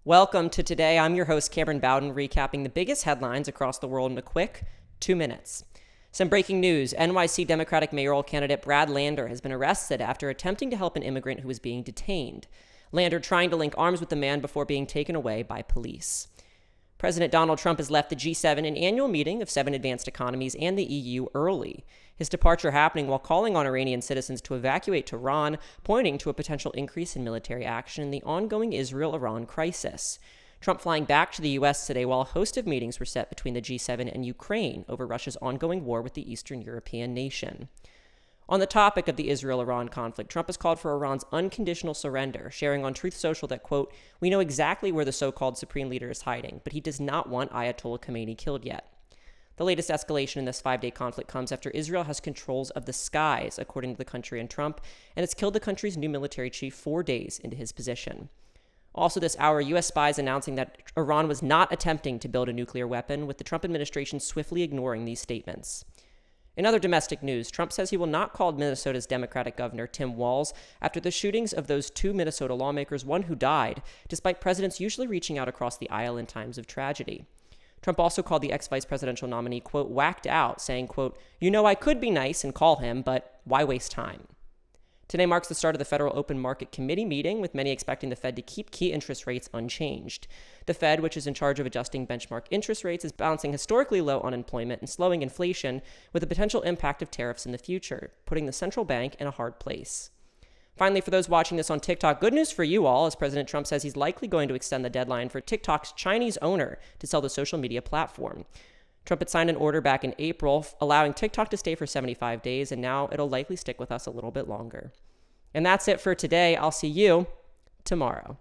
Welcome to Today. I'm your host, Cameron Bowden, recapping the biggest headlines across the world in a quick 2 minutes. Some breaking news. NYC Democratic mayoral candidate Brad Lander has been arrested after attempting to help an immigrant who was being detained. Lander trying to link arms with the man before being taken away by police. President Donald Trump has left the G7, an annual meeting of 7 advanced economies, and the EU early. His departure happening while calling on Iranian citizens to evacuate Tehran, pointing to a potential increase in military action in the ongoing Israel-Iran crisis. Trump flying back to the U.S. today while a host of meetings were set between the G7 and Ukraine over Russia's ongoing war with the Eastern European nation. On the topic of the Israel-Iran conflict, Trump has called for Iran's unconditional surrender, sharing on Truth Social that, quote, "We know exactly where the so-called supreme leader is hiding, but he does not want Ayatollah Khomeini killed yet." The latest escalation in this 5-day conflict comes after Israel has controls of the skies, according to the country and Trump, and it's killed the country's new military chief 4 days into his position. Also this hour, U.S. spies announcing that Iran was not attempting to build a nuclear weapon, with the Trump administration swiftly ignoring these statements. In other domestic news, Trump says he will not call Minnesota's Democratic Governor Tim Walz after the shootings of those 2 Minnesota lawmakers, one who died, despite presidents usually reaching out across the aisle in times of tragedy. Trump also called the ex-vice presidential nominee, quote, "whacked out," saying, quote, "You know, I could be nice and call him, but why waste time?" Today marks the start of the Federal Open Market Committee meeting, with many expecting the Fed to keep key interest rates unchanged. The Fed, which is in charge of adjusting benchmark interest rates, is balancing historically low unemployment and slowing inflation with the potential impact of tariffs in the future, putting the central bank in a hard place. Finally, for those watching this on TikTok, good news for you all, as President Trump says he's likely going to extend the deadline for TikTok's Chinese owner to sell the social media platform. Trump had signed an order back in April, allowing TikTok to stay for 75 days, and now it'll likely stick with us a little bit longer. And that's it for today. I'll see you tomorrow.